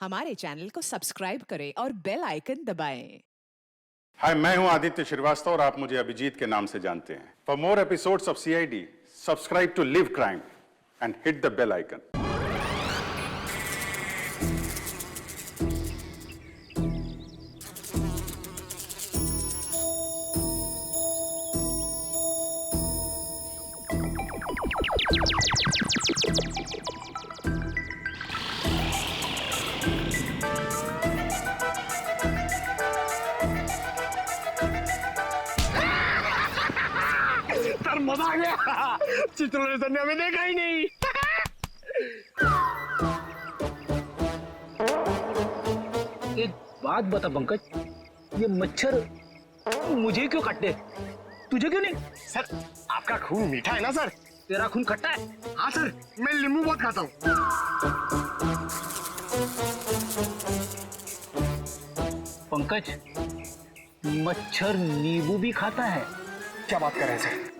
हमारे चैनल को सब्सक्राइब करें और बेल आइकन दबाएं। हाय, मैं हूं आदित्य श्रीवास्तव और आप मुझे अभिजीत के नाम से जानते हैं। For more episodes of CID, subscribe to live crime and hit the bell icon. Sir मजा आ गया। चित्रलेखन ने हमें देखा ही नहीं। एक बात बता पंकज, ये मच्छर मुझे क्यों काटते, तुझे क्यों नहीं? सर आपका खून मीठा है ना सर? तेरा खून खट्टा है। हाँ सर, मैं नींबू बहुत खाता हूँ। पंकज, मच्छर नींबू भी खाता है? क्या बात कर रहे हैं सर?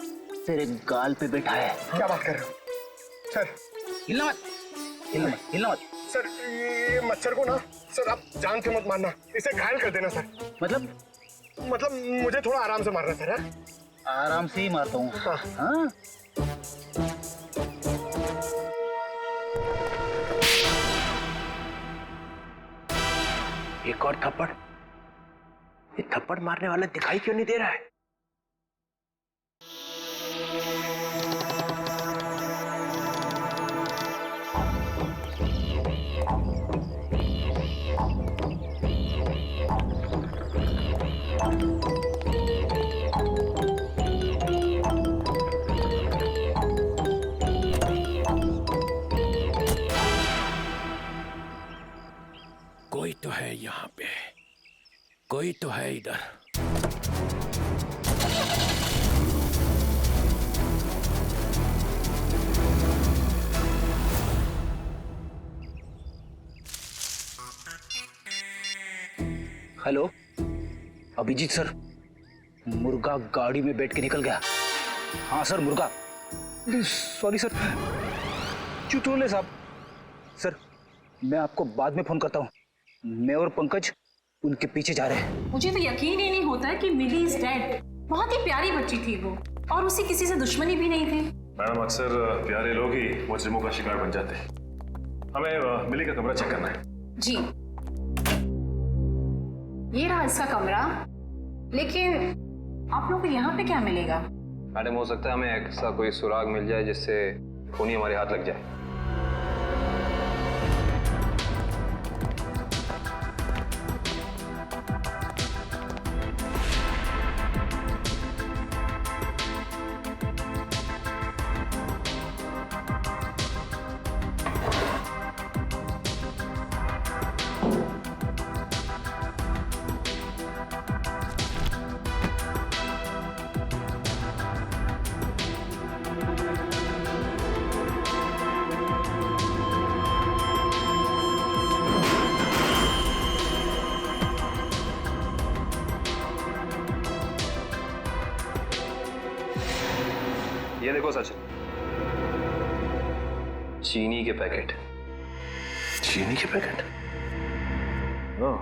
तेरे गाल पे बैठा है। क्या बात कर रहे हो सर? हिलना मत, हिलना मत, हिलना मत। सर ये मच्छर को ना सर आप जान से मत मारना, इसे घायल कर देना सर। मतलब मुझे थोड़ा आराम से मारना सर। है? आराम से ही मारता हूँ। हाँ। हाँ? एक और थप्पड़। ये थप्पड़ मारने वाला दिखाई क्यों नहीं दे रहा है? कोई तो है यहाँ पे, कोई तो है इधर। हेलो अभिजीत सर, मुर्गा गाड़ी में बैठ के निकल गया। हाँ सर, मुर्गा। सॉरी सर, चुटोले साहब। सर मैं आपको बाद में फोन करता हूँ। मैं और पंकज उनके पीछे जा रहे हैं। मुझे तो यकीन ही नहीं होता है कि मिली इज डेड। बहुत ही प्यारी बच्ची थी वो, और उससे किसी से दुश्मनी भी नहीं थी। मैडम, अक्सर प्यारे लोग ही मुजरिमों का शिकार बन जाते हैं। हमें मिली का कमरा चेक करना है। जी, ये रहा इसका कमरा। लेकिन आप लोगों को यहाँ पे क्या मिलेगा? मैडम, हो सकता है हमें ऐसा कोई सुराग मिल जाए जिससे खून ही हमारे हाथ लग जाए। ये देखो सचिन, चीनी के पैकेट। चीनी के पैकेट? ओह,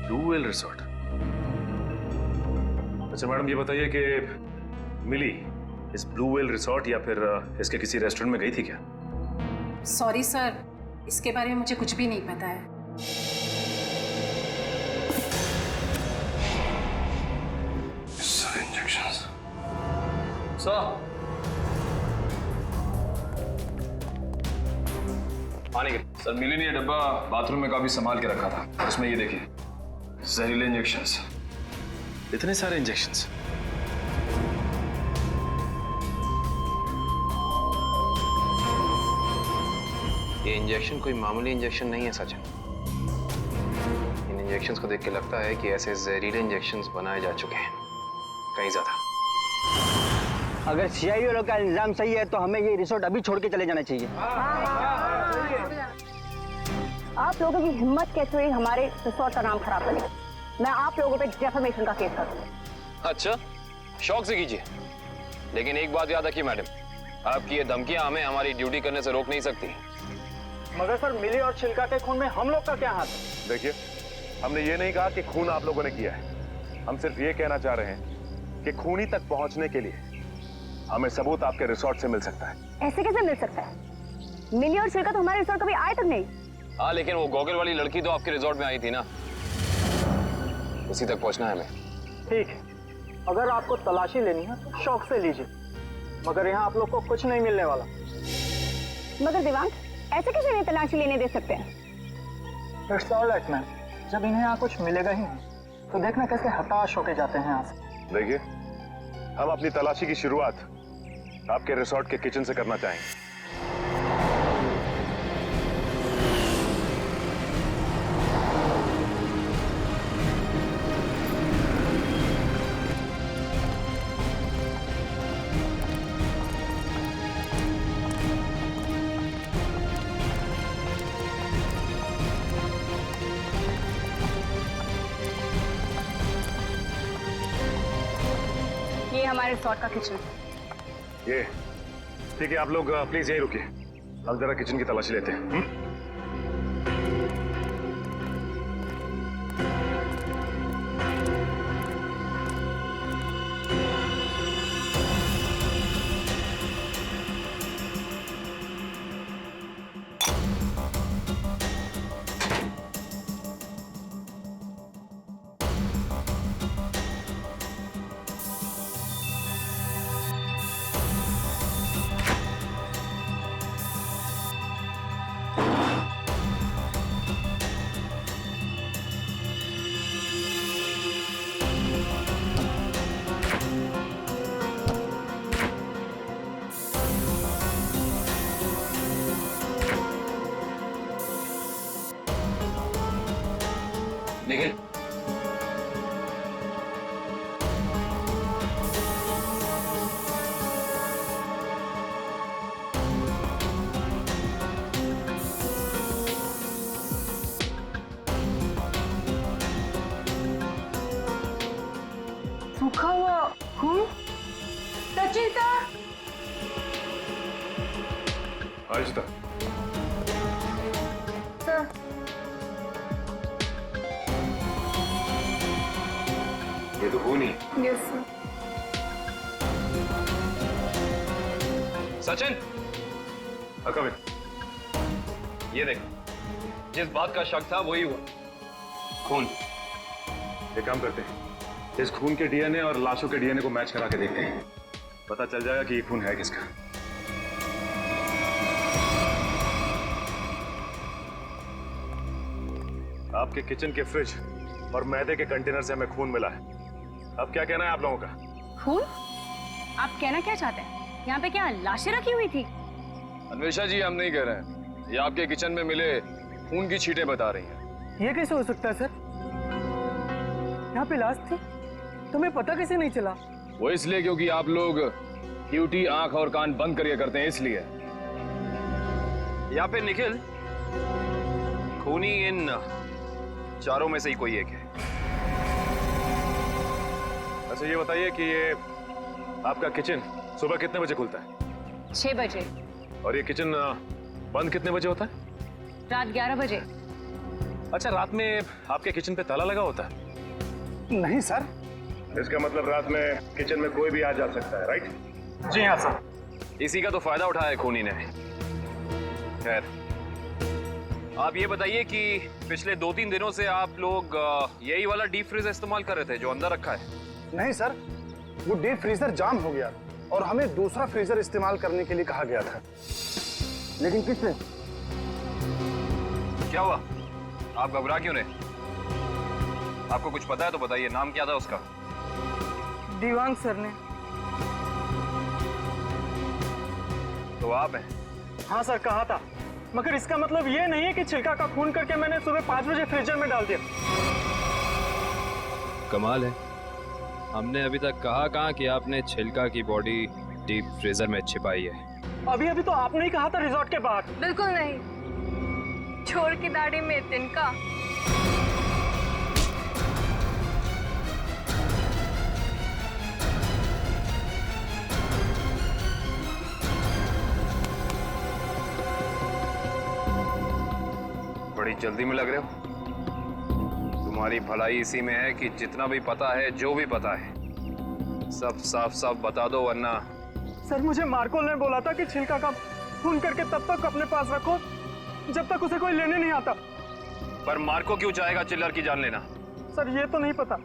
ब्लू व्हेल रिसोर्ट। अच्छा मैडम, ये बताइए कि मिली इस ब्लू व्हेल रिसोर्ट या फिर इसके किसी रेस्टोरेंट में गई थी क्या? सॉरी सर, इसके बारे में मुझे कुछ भी नहीं पता है। इंजेक्शंस। पानी के सर, मिली ने ये डब्बा बाथरूम में काफी संभाल के रखा था। उसमें ये देखिए, जहरीले इंजेक्शंस। इतने सारे इंजेक्शंस। ये इंजेक्शन कोई मामूली इंजेक्शन नहीं है सचिन। इन इंजेक्शंस को देख के लगता है कि ऐसे जहरीले इंजेक्शंस बनाए जा चुके हैं, कहीं ज्यादा। अगर सीआईडी वालों का इल्जाम सही है तो हमें ये रिसोर्ट अभी छोड़ के चले जाना चाहिए। आप लोगों की हिम्मत कैसे हुई हमारे रिसोर्ट का नाम खराब करने? मैं आप लोगों पे डिफेमेशन का केस करूंगी। अच्छा, शौक से कीजिए, लेकिन एक बात याद रखिए मैडम, आपकी ये धमकियां हमें हमारी ड्यूटी करने से रोक नहीं सकती। मगर सर मिली और छिलका के खून में हम लोग का क्या हाथ है? देखिए, हमने ये नहीं कहा कि खून आप लोगों ने किया है। हम सिर्फ ये कहना चाह रहे हैं कि खूनी तक पहुंचने के लिए हमें सबूत आपके रिसोर्ट से मिल सकता है। ऐसे कैसे मिल सकता है? मिली और छिलका तो हमारे रिसोर्ट कभी आए तक नहीं। हाँ, लेकिन वो गॉगल वाली लड़की तो आपके रिसोर्ट में आई थी ना, उसी तक पहुंचना है हमें। ठीक है, अगर आपको तलाशी लेनी है तो शौक से लीजिए, मगर यहाँ आप लोग को कुछ नहीं मिलने वाला। मगर दिवांग, ऐसे कैसे नहीं तलाशी लेने दे सकते हैं? इट्स ऑलराइट मैम, जब इन्हें यहाँ कुछ मिलेगा ही नहीं तो देखना कैसे हताश होके जाते हैं यहाँ से। देखिए, हम अपनी तलाशी की शुरुआत आपके रिसोर्ट के किचन से करना चाहेंगे। ये हमारे रिसोर्ट का किचन। ये ठीक है, आप लोग प्लीज यहीं रुकिए, हम जरा किचन की तलाशी लेते हैं। निखिल, सूखा हुआ खून। सचिन सर, आयुष्ता, सर ये तो खून ही। Yes sir. Sachin, come in. ये देख, जिस बात का शक था वही हुआ, खून। एक काम करते हैं, इस खून के डीएनए और लाशों के डीएनए को मैच करा के देखते हैं, पता चल जाएगा कि ये खून है किसका। आपके किचन के फ्रिज और मैदे के कंटेनर से हमें खून मिला है। अब क्या कहना है आप लोगों का? खून? आप कहना क्या चाहते हैं? यहाँ पे क्या लाशें रखी हुई थी? अन्वेषा जी, हम नहीं कह रहे हैं, ये आपके किचन में मिले खून की छींटें बता रही हैं। ये कैसे हो सकता है सर? यहाँ पे लाश थी, तुम्हें पता कैसे नहीं चला? वो इसलिए क्योंकि आप लोग ड्यूटी आंख और कान बंद करके करते हैं, इसलिए। या फिर निखिल, खूनी इन चारों में से ही कोई एक है। अच्छा ये बताइए कि ये आपका किचन सुबह कितने बजे खुलता है? 6 बजे। और ये किचन बंद कितने बजे होता है? रात 11 बजे। अच्छा, रात में आपके किचन पे ताला लगा होता है? नहीं सर। इसका मतलब रात में किचन में कोई भी आ जा सकता है, राइट? जी हाँ सर। इसी का तो फायदा उठाया है खूनी ने। खैर, आप ये बताइए कि पिछले 2-3 दिनों से आप लोग यही वाला डीप फ्रीजर इस्तेमाल कर रहे थे जो अंदर रखा है? नहीं सर, वो डीप फ्रीजर जाम हो गया और हमें दूसरा फ्रीजर इस्तेमाल करने के लिए कहा गया था। लेकिन किसने? क्या हुआ? आप घबरा क्यों रहे? आपको कुछ पता है तो बताइए, नाम क्या था उसका? दीवांग सर ने। तो आप हैं? हाँ सर, कहा था, मगर इसका मतलब ये नहीं है कि छिलका का खून करके मैंने सुबह 5 बजे फ्रीजर में डाल दिया। कमाल है, हमने अभी तक कहा कहाँ कि आपने छिलका की बॉडी डीप फ्रीजर में छिपाई है। अभी तो आपने ही कहा था रिजॉर्ट के बाहर। बिल्कुल नहीं, छोड़ की दाढ़ी में तिनका। जल्दी में लग रहे हो? तुम्हारी भलाई इसी में है कि जितना भी पता है, जो भी पता है, सब साफ साफ बता दो, वरना। सर मुझे मार्को ने बोला था कि छिलका का खून करके तब तक अपने पास रखो जब तक उसे कोई लेने नहीं आता। पर मार्को क्यों चाहेगा चिल्लर की जान लेना? सर ये तो नहीं पता,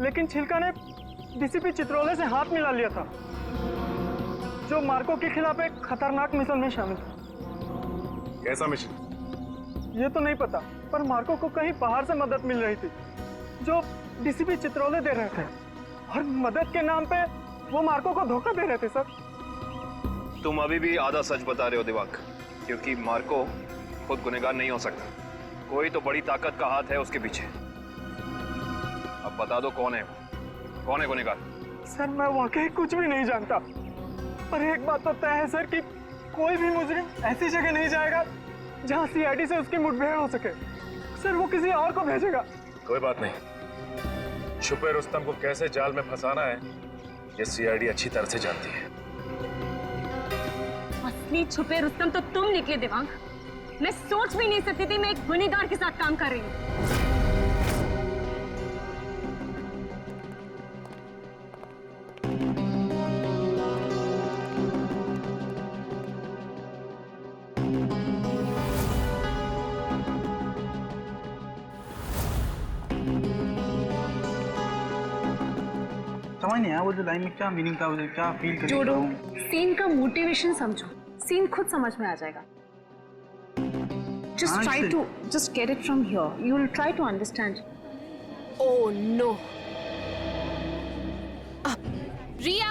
लेकिन छिलका ने डीसीपी चित्रोले से हाथ मिला लिया था, जो मार्को के खिलाफ एक खतरनाक मिशन में शामिल था। कैसा मिशन? ये तो नहीं पता, पर मार्को को कहीं बाहर से मदद मिल रही थी जो डीसीपी चित्रोले दे रहे थे, और मदद के नाम पे वो मार्को को धोखा दे रहे थे। सर तुम अभी भी आधा सच बता रहे हो दिवाक, क्योंकि मार्को खुद गुनहगार नहीं हो सकता। कोई तो बड़ी ताकत का हाथ है उसके पीछे। अब बता दो कौन है गुनहगार? सर मैं वाकई कुछ भी नहीं जानता, पर एक बात तो तय है सर कि कोई भी मुजरिम ऐसी जगह नहीं जाएगा जहां सीआईडी से उसकी मुठभेड़ हो सके। सर वो किसी और को भेजेगा। कोई बात नहीं, छुपे रुस्तम को कैसे जाल में फंसाना है ये सीआईडी अच्छी तरह से जानती है। असली छुपे रुस्तम तो तुम निकले दिमाग। मैं सोच भी नहीं सकती थी मैं एक गुनहगार के साथ काम कर रही हूँ। समझ नहीं आया वो जो लाइन में क्या मीनिंग था, उसे क्या फील कर रहा हूँ। सीन का मोटिवेशन समझो, सीन खुद समझ में आ जाएगा। Just try to just get it from here. You will try to understand. Oh no. रिया,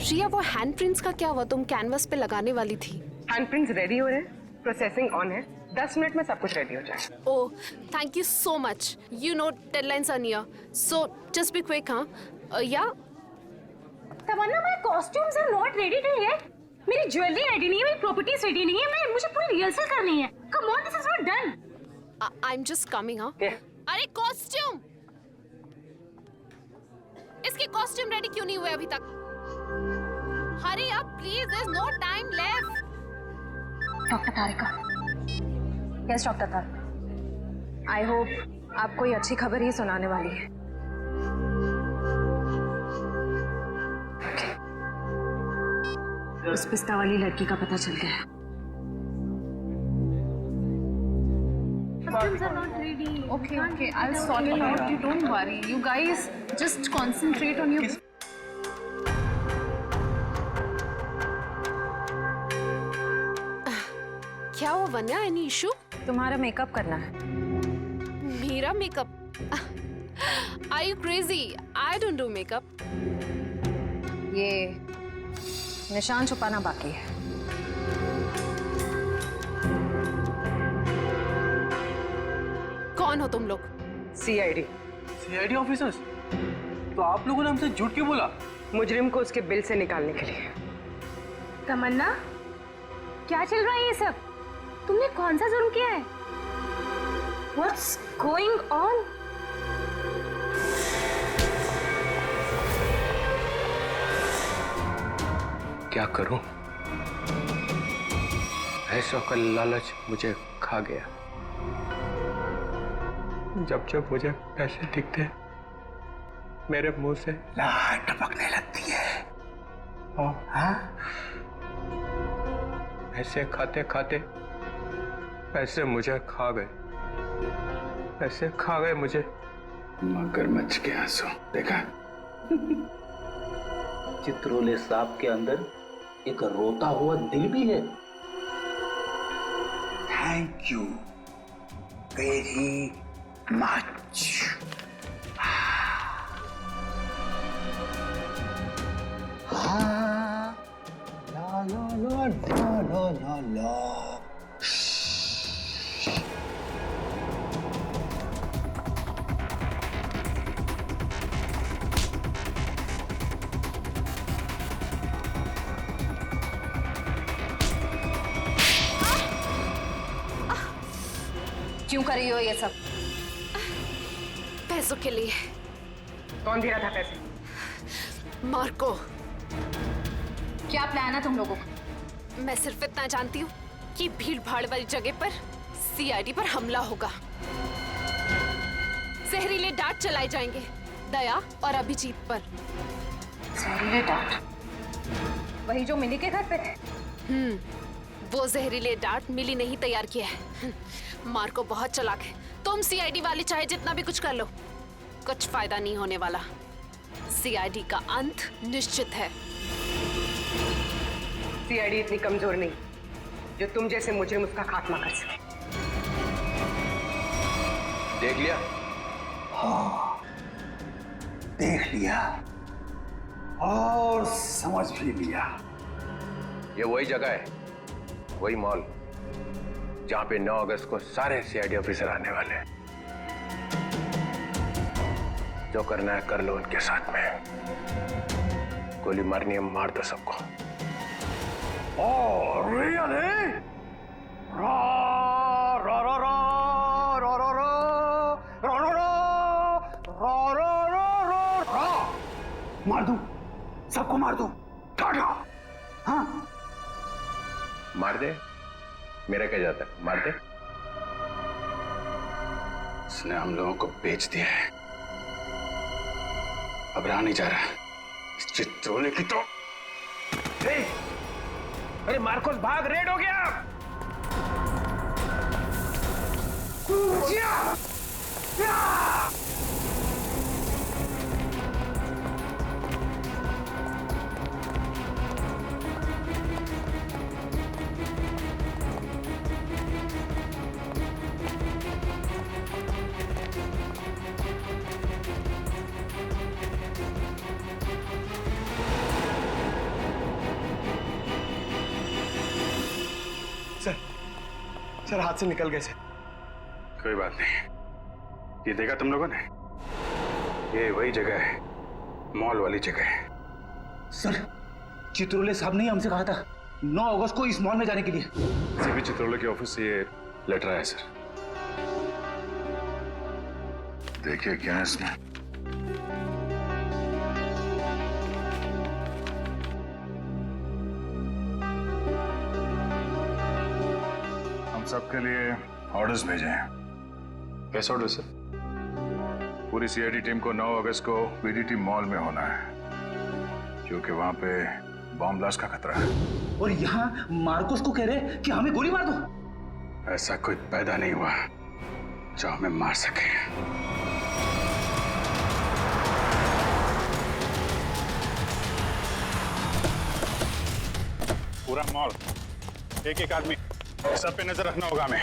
रिया वो हैंडप्रिंट्स का क्या हुआ? तुम कैनवस पे लगाने वाली थी। हैंडप्रिंट्स रेडी हो रहे हैं, प्रोसेसिंग ऑन है, 10 मिनट में सब कुछ रेडी हो जाएगा। Oh, thank you so much. You know deadlines are near, so just be quick, हाँ? Yeah. Tamanna, my costumes are not ready till yet. मेरी ज्वेलरी रेडी नहीं है, मेरी प्रॉपर्टीज रेडी नहीं है, मुझे पूरी रिहर्सल करनी है। Come on, this is not done. I'm just coming, हाँ? अरे कॉस्ट्यूम, इसके कॉस्ट्यूम रेडी क्यों नहीं हुए अभी तक? Hurry up, please. There's no time left. Doctor Tarika, yes doctor Tarika, I hope आप कोई अच्छी खबर ही सुनाने वाली है। उस पिस्ता वाली लड़की का पता चल गया। Okay, okay, I'll sort it out. You don't worry. You guys just concentrate on your. क्या हुआ वन्या? Any issue? तुम्हारा मेकअप करना है। मेरा makeup? Are you crazy? I don't do makeup. ये निशान छुपाना बाकी है। कौन हो तुम लोग? CID officers? तो आप लोगों ने हमसे झूठ क्यों बोला? मुजरिम को उसके बिल से निकालने के लिए। तमन्ना, क्या चल रहा है ये सब? तुमने कौन सा जुर्म किया है? What's going on? क्या करूं? पैसों का लालच मुझे खा गया। जब जब मुझे पैसे दिखते मेरे मुंह से लार टपकने लगती है। और हाँ, पैसे खाते खाते पैसे मुझे खा गए, पैसे खा गए मुझे। मगरमच्छ के आंसू देखा? चित्रोले सांप के अंदर एक रोता हुआ दिल भी है। Thank you very much. हाँ, ला ला ला ला ला ला ला। क्यों कर रही हो ये सब? पैसों के लिए। कौन दे रहा था पैसे? मार्को। क्या प्लान है तुम लोगों का? मैं सिर्फ इतना जानती हूँ कि भीड़ भाड़ वाली जगह पर सीआईडी पर हमला होगा। जहरीले डांट चलाए जाएंगे दया और अभिजीत पर। जहरीले डांट? वही जो मिली के घर पे थे? वो जहरीले डांट मिली ने ही तैयार किया है। मार्को बहुत चालाक है। तुम सीआईडी वाले चाहे जितना भी कुछ कर लो, कुछ फायदा नहीं होने वाला। सीआईडी का अंत निश्चित है। सीआईडी इतनी कमजोर नहीं जो तुम जैसे मुजरिम उसका खात्मा कर सके। देख लिया? हाँ, देख लिया और समझ भी लिया। ये वही जगह है, वही मॉल जहां पे 9 अगस्त को सारे सीआईडी ऑफिसर आने वाले हैं। जो करना है कर लो उनके साथ में। गोली मारनी है मार दो सबको। रियली? रा रा रा रा रा रा रा रा रा रा रा रा रा। मार दूं, सबको मार दूं। टाटा। हाँ, मार दे, मेरा क्या जाता है, मार दे। इसने हम लोगों को बेच दिया है, अब रहा नहीं जा रहा। इस चित्रोले की तो अरे मार्कोस भाग, रेड हो गया। सर हाथ से निकल गए सर। कोई बात नहीं, ये देखा तुम लोगों ने? ये वही जगह है, मॉल वाली जगह है। सर चित्रोले साहब ने हमसे कहा था 9 अगस्त को इस मॉल में जाने के लिए। सीबी चित्रोले के ऑफिस से ये लेटर आया सर। देखिए क्या है इसमें। हम सबके लिए ऑर्डर्स भेजे हैं। कैसे ऑर्डर सर? पूरी सीआईडी टीम को 9 अगस्त को बीडीटी मॉल में होना है, क्योंकि वहां पे बॉम्ब ब्लास्ट का खतरा है। और यहाँ मार्कोस को कह रहे कि हमें गोली मार दो। ऐसा कोई पैदा नहीं हुआ जो हमें मार सके। पूरा मॉल, एक एक आदमी, सब पे नजर रखना होगा हमें।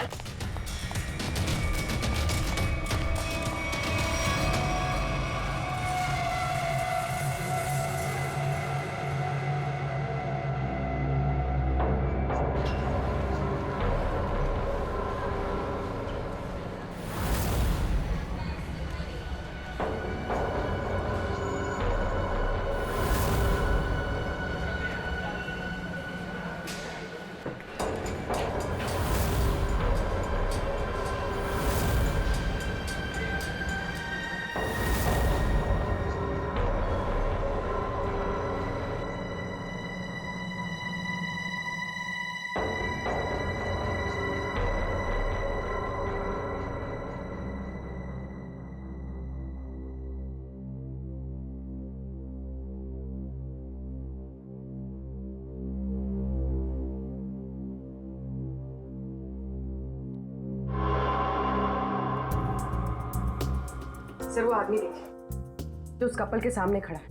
सर वो आदमी देखिए जो उस कपल के सामने खड़ा है,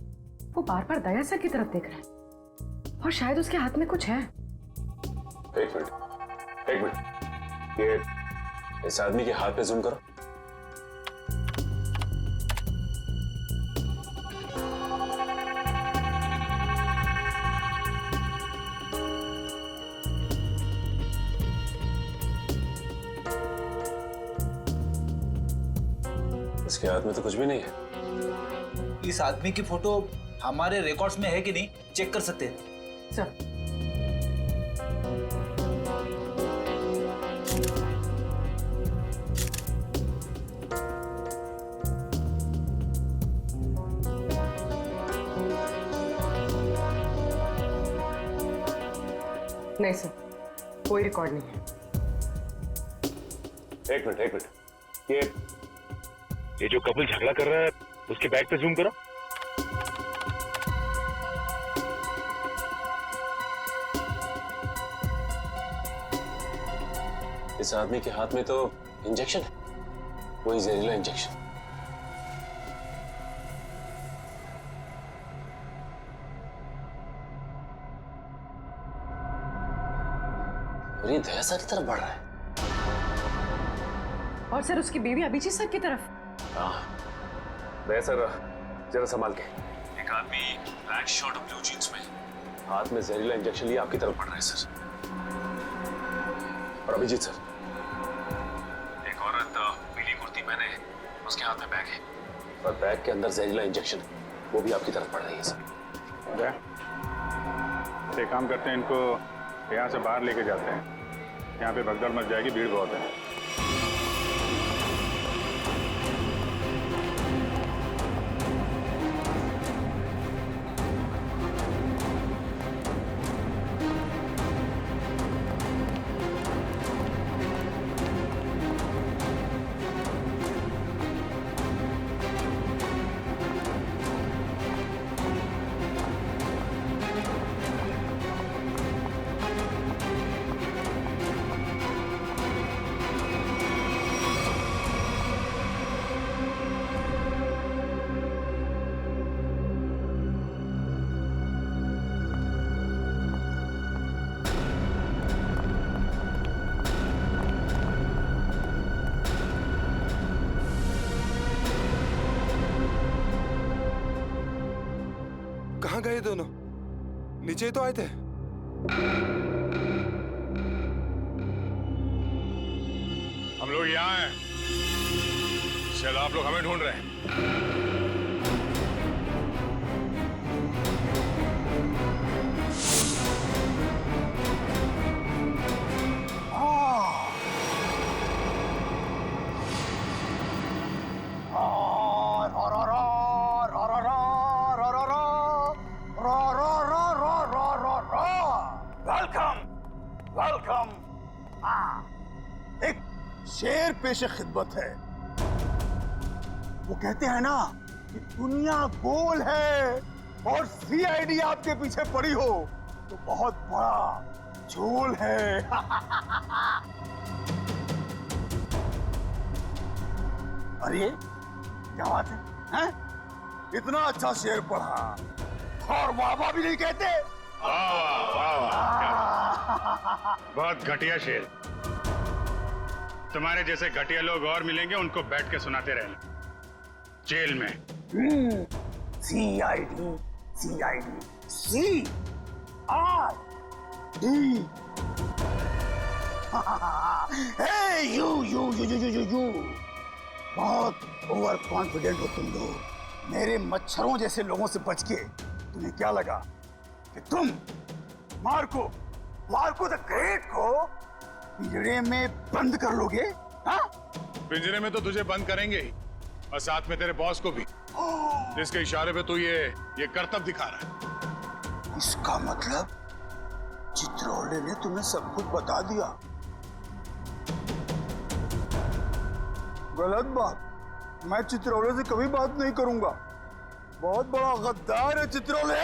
वो बार बार दया सर की तरफ देख रहा है और शायद उसके हाथ में कुछ है। एक मिनट, ये इस आदमी के हाथ पे जूम करो। इसके हाथ में तो कुछ भी नहीं है। इस आदमी की फोटो हमारे रिकॉर्ड्स में है कि नहीं, चेक कर सकते हैं। सर नहीं सर, कोई रिकॉर्ड नहीं है। एक मिनट, ये जो कपल झगड़ा कर रहा है उसके बैग पे जूम करो। इस आदमी के हाथ में तो इंजेक्शन है, वही जहरीला इंजेक्शन। और ये दया सर की तरफ बढ़ रहा है। और सर उसकी बीवी अभिजीत सर की तरफ। हाँ, दया सर जरा संभाल के। एक आदमी ब्लैक शर्ट और ब्लू जींस में हाथ में जहरीला इंजेक्शन लिए आपकी तरफ बढ़ रहा है सर। और अभिजीत सर, एक औरत पीली कुर्ती पहने, उसके हाथ में बैग है और बैग के अंदर जहरीला इंजेक्शन है, वो भी आपकी तरफ बढ़ रही है सर। एक काम करते हैं, इनको यहाँ से बाहर लेके जाते हैं। यहाँ पे भगदड़ मच जाएगी, भीड़ बहुत है। कहाँ गए दोनों? नीचे ही तो आए थे। हम लोग यहाँ हैं, शायद आप लोग हमें ढूंढ रहे हैं। वेलकम। एक शेर पेशे खिदमत है। वो कहते हैं ना कि दुनिया गोल है और सीआईडी आपके पीछे पड़ी हो तो बहुत बड़ा झोल है। अरे क्या बात है, हैं? इतना अच्छा शेर पढ़ा और वाह भी नहीं कहते। बहुत घटिया शेर। तुम्हारे जैसे घटिया लोग और मिलेंगे, उनको बैठ के सुनाते रहना जेल में। CID CID C R D. Hey you you you you you you बहुत ओवर कॉन्फिडेंट हो तुम लोग। मेरे मच्छरों जैसे लोगों से बच के तुम्हें क्या लगा कि तुम मार्को द ग्रेट को पिंजरे में बंद कर लोगे? हाँ? पिंजरे में तो तुझे बंद करेंगे ही, और साथ में तेरे बॉस को भी, जिसके इशारे पे तू ये करतब दिखा रहा है। इसका मतलब चित्रोले ने तुम्हें सब कुछ बता दिया। गलत बात। मैं चित्रोले से कभी बात नहीं करूंगा। बहुत बड़ा गद्दार है चित्रोले।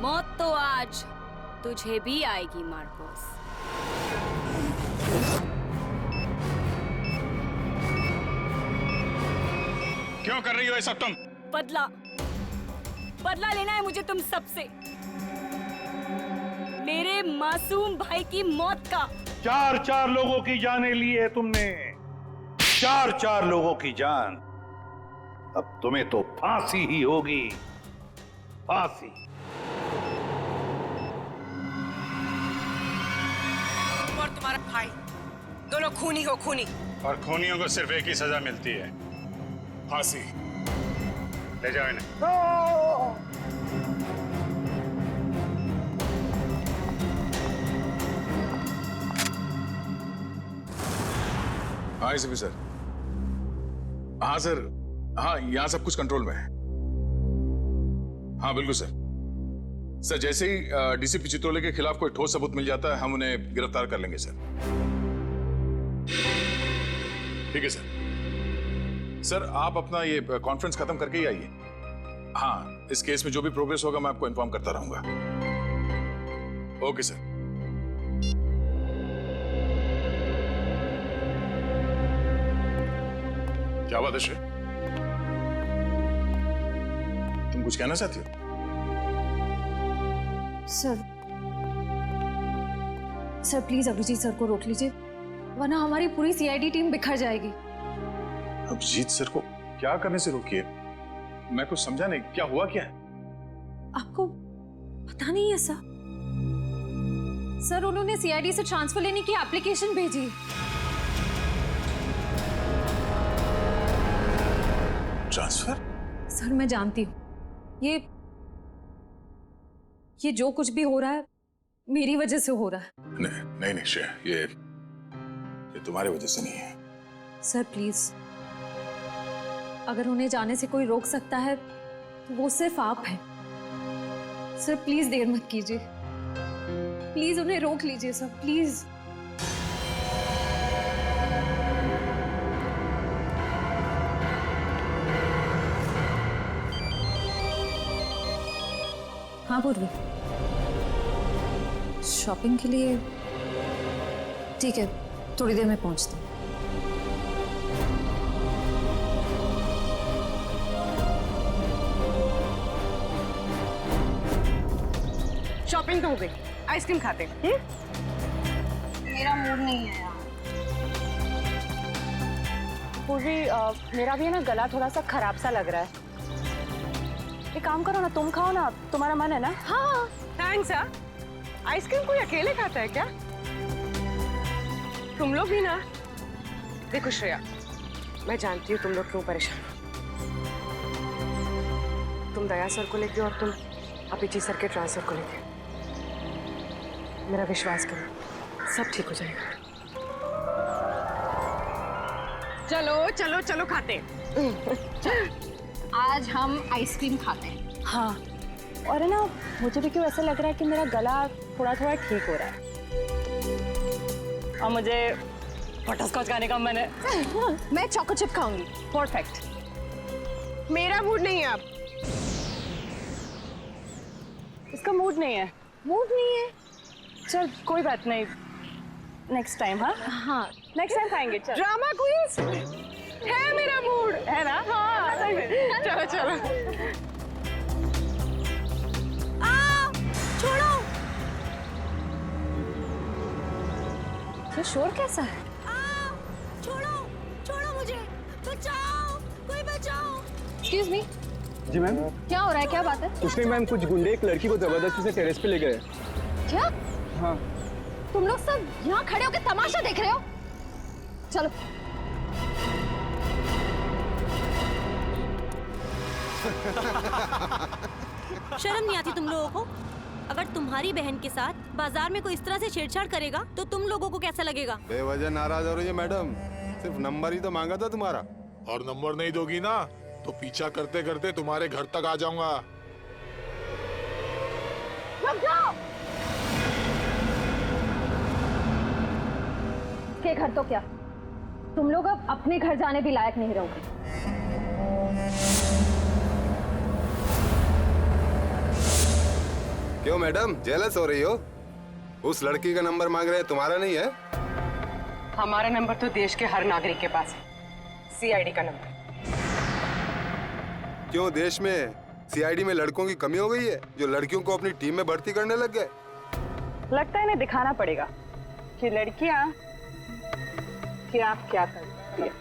मौत तो आज तुझे भी आएगी मार्कोस। क्यों कर रही हो ये सब तुम? बदला लेना है मुझे तुम सबसे, मेरे मासूम भाई की मौत का। चार लोगों की जानें ली है तुमने, चार लोगों की जान। अब तुम्हें तो फांसी ही होगी, फांसी। और तुम्हारा भाई दोनों खूनी हो, खूनी। और खूनियों को सिर्फ एक ही सजा मिलती है, फांसी। ले जाओ इन्हें। हाँ एसीपी सर। हाँ सर, हाँ यहाँ सब कुछ कंट्रोल में है। हाँ बिल्कुल सर। सर जैसे ही डीसीपी चित्रोले के खिलाफ कोई ठोस सबूत मिल जाता है हम उन्हें गिरफ्तार कर लेंगे सर। ठीक है सर। सर आप अपना ये कॉन्फ्रेंस खत्म करके ही आइए। हाँ इस केस में जो भी प्रोग्रेस होगा मैं आपको इन्फॉर्म करता रहूंगा। Okay sir. क्या बात है श्रेय? तुम कुछ कहना चाहती हो? सर प्लीज अभिजीत सर को रोक लीजिए, वरना हमारी पूरी सीआईडी टीम बिखर जाएगी। अभिजीत सर को क्या करने से रोकिए? मैं कुछ समझा नहीं, क्या हुआ क्या है? आपको पता नहीं है सर? सर उन्होंने सीआईडी से ट्रांसफर लेने की एप्लीकेशन भेजी। ट्रांसफर? सर मैं जानती हूँ ये जो कुछ भी हो रहा है मेरी वजह से हो रहा है। नहीं नहीं श्रेय, ये तुम्हारी वजह से नहीं है। सर प्लीज, अगर उन्हें जाने से कोई रोक सकता है तो वो सिर्फ आप हैं। सर प्लीज देर मत कीजिए, प्लीज उन्हें रोक लीजिए सर, प्लीज। हाँ पूर्वी, शॉपिंग के लिए? ठीक है, थोड़ी देर में पहुंचती हूँ। शॉपिंग तो हो गई, आइसक्रीम खाते हैं? मेरा मूड नहीं है यार। पूर्वी, मेरा भी है ना गला थोड़ा सा खराब सा लग रहा है। एक काम करो ना, तुम खाओ ना, तुम्हारा मन है ना? हाँ थैंक्स। आइसक्रीम कोई अकेले खाता है क्या? तुम लोग भी ना। देखो श्रेया, मैं जानती हूँ तुम लोग क्यों परेशान हो। तुम दया सर को लेके और तुम अभिजीत सर के ट्रांसफर को लेके। मेरा विश्वास करो, सब ठीक हो जाएगा। चलो चलो चलो खाते। आज हम आइसक्रीम खाते हैं। हाँ, और है ना, मुझे भी क्यों ऐसा लग रहा है कि मेरा गला थोड़ा थोड़ा ठीक हो रहा है और मुझे बटरस्कॉच खाने का मन है। मैं चॉको चिप खाऊंगी। परफेक्ट। मेरा मूड नहीं है अब। इसका मूड नहीं है। मूड नहीं है? चल कोई बात नहीं, नेक्स्ट टाइम। हाँ हाँ नेक्स्ट टाइम खाएंगे। चल ड्रामा क्वींस है, मेरा मूड है ना? हाँ चलो चलो। छोड़ो, ये शोर कैसा है? छोड़ो छोड़ो मुझे, बचाओ, कोई बचाओ। Excuse me. जी मैम। क्या हो रहा है, क्या बात है? कुछ नहीं मैम, कुछ गुंडे एक लड़की को जबरदस्ती से टेरेस पे ले गए। क्या? हाँ। तुम लोग सब यहाँ खड़े होकर तमाशा देख रहे हो? चलो। शर्म नहीं आती तुम लोगों को? अगर तुम्हारी बहन के साथ बाजार में कोई इस तरह से छेड़छाड़ करेगा तो तुम लोगों को कैसा लगेगा? बेवजह नाराज हो रही है मैडम, सिर्फ नंबर ही तो मांगा था तुम्हारा। और नंबर नहीं दोगी ना तो पीछा करते करते तुम्हारे घर तक आ जाऊंगा। रुक जाओ। के घर तो क्या, तुम लोग अब अपने घर जाने भी लायक नहीं रहोगे। क्यों मैडम, जेलस हो रही हो? उस लड़की का नंबर मांग रहे हैं, तुम्हारा नहीं है? हमारा नंबर तो देश के हर नागरिक के पास है, सीआईडी का नंबर। क्यों, देश में सीआईडी में लड़कों की कमी हो गई है जो लड़कियों को अपनी टीम में भर्ती करने लग गए? लगता है इन्हें दिखाना पड़ेगा कि लड़कियां क्या क्या करती है।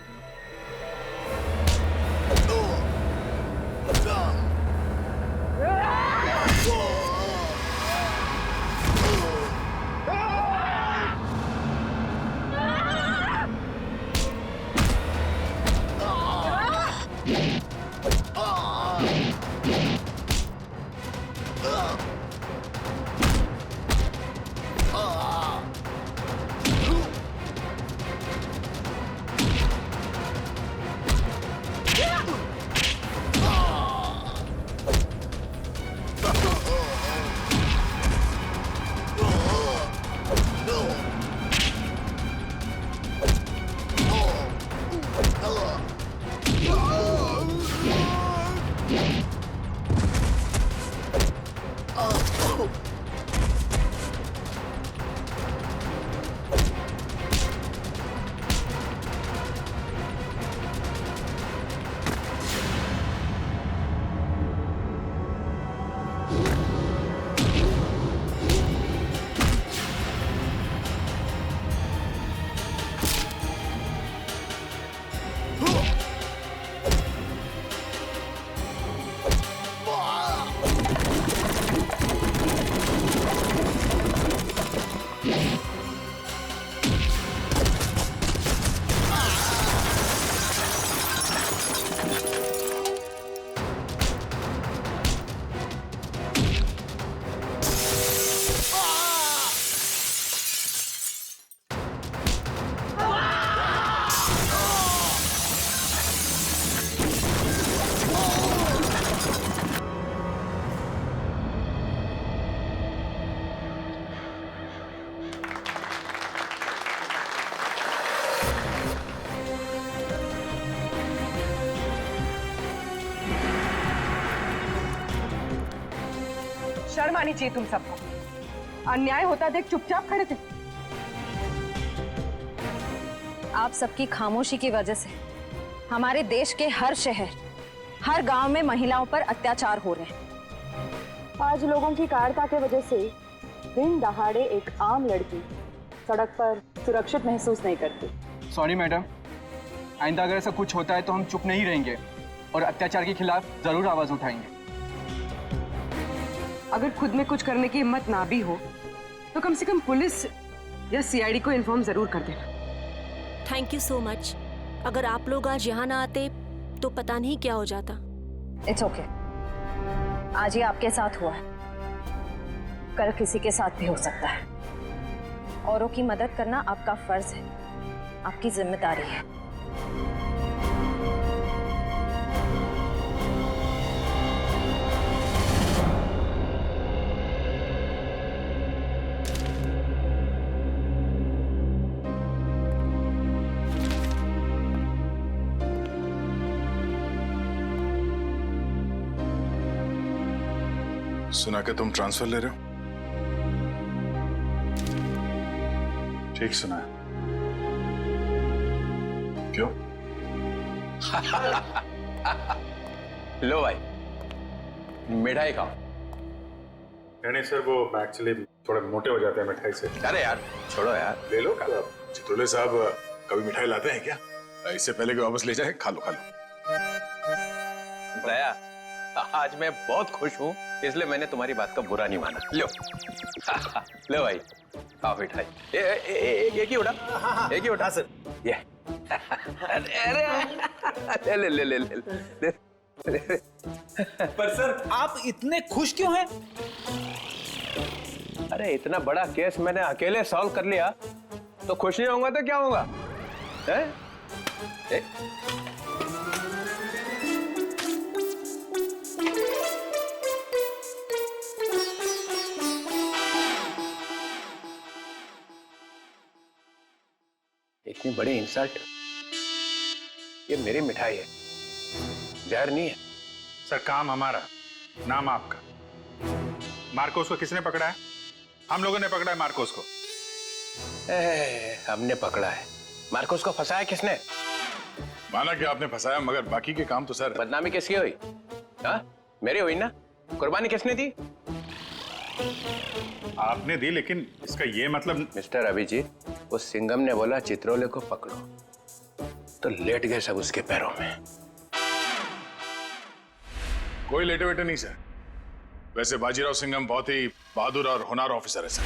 शर्म आनी चाहिए तुम सबको। अन्याय होता देख चुपचाप खड़े थे। आप सबकी खामोशी की वजह से हमारे देश के हर शहर, हर गांव में महिलाओं पर अत्याचार हो रहे हैं। आज लोगों की कायरता की वजह से दिन दहाड़े एक आम लड़की सड़क पर सुरक्षित महसूस नहीं करती। सॉरी मैडम, आइंदा अगर ऐसा कुछ होता है तो हम चुप नहीं रहेंगे और अत्याचार के खिलाफ जरूर आवाज उठाएंगे। अगर खुद में कुछ करने की हिम्मत ना भी हो तो कम से कम पुलिस या सीआईडी को इन्फॉर्म जरूर कर देना। Thank you so much. अगर आप लोग आज यहाँ ना आते तो पता नहीं क्या हो जाता। It's okay. आज ये आपके साथ हुआ है, कल किसी के साथ भी हो सकता है। औरों की मदद करना आपका फर्ज है, आपकी जिम्मेदारी है। सुना कि तुम ट्रांसफर ले रहे हो? ठीक सुना है। क्यों? लो भाई, मिठाई खाओ। नहीं सर, वो एक्चुअली थोड़े मोटे हो जाते हैं मिठाई से। अरे यार छोड़ो यार, ले लो। चित्रोले साहब कभी मिठाई लाते हैं क्या? इससे पहले कि वापस ले जाए, खा लो खा लो। दया, आज मैं बहुत खुश हूँ, इसलिए मैंने तुम्हारी बात का बुरा नहीं माना। लो लो भाई, खाओ मिठाई। एक ही उठा, एक ही उठा सर। ये अरे ले ले ले ले ले। पर सर आप इतने खुश क्यों हैं? अरे इतना बड़ा केस मैंने अकेले सॉल्व कर लिया, तो खुश नहीं होऊंगा तो क्या होगा? इतनी बड़ी इंसल्ट, ये मेरी मिठाई है, जहर नहीं है। सर काम हमारा, नाम आपका। मार्कोस को किसने पकड़ा है? हम लोगों ने पकड़ा है मार्कोस को। हमने पकड़ा है। मार्कोस को फंसाया किसने? माना कि आपने फंसाया, मगर बाकी के काम तो सर। बदनामी किसकी हुई? हाँ, मेरी हुई ना। कुर्बानी किसने दी? आपने दी, लेकिन इसका ये मतलब। मिस्टर अभिजीत, उस सिंघम ने बोला चित्रोले को पकड़ो, तो लेट गए सब उसके पैरों में। कोई लेटे वेटे नहीं सर। वैसे बाजीराव सिंघम बहुत ही बहादुर और होनहार ऑफिसर है सर,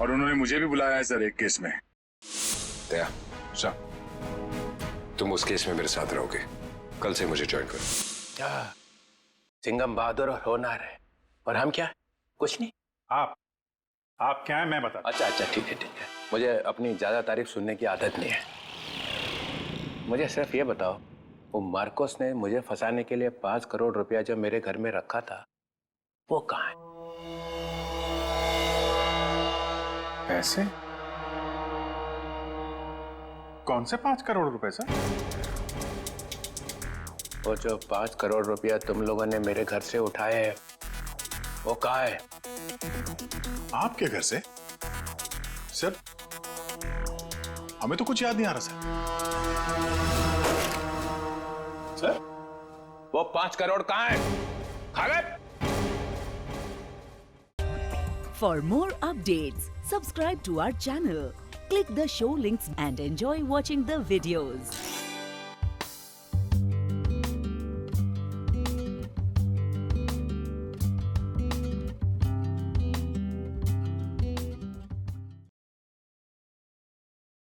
और उन्होंने मुझे भी बुलाया है सर एक केस में। दया, तुम उस केस में मेरे साथ रहोगे। कल से मुझे ज्वाइन करो। सिंघम बहादुर और होनहार है, और हम क्या? कुछ नहीं। आप क्या है मैं बता। अच्छा ठीक है। मुझे अपनी ज्यादा तारीफ सुनने की आदत नहीं है। मुझे सिर्फ ये बताओ, वो मार्कोस ने मुझे फंसाने के लिए 5 करोड़ रुपया जो मेरे घर में रखा था, वो कहाँ है? पैसे? कौन से 5 करोड़ रुपए सर? वो जो 5 करोड़ रुपया तुम लोगों ने मेरे घर से उठाए हैं, वो कहाँ है? आपके घर से? सर, हमें तो कुछ याद नहीं आ रहा सर। वो 5 करोड़ कहाँ है? खा गए? For more updates, subscribe to our channel, click the show links and enjoy watching the videos.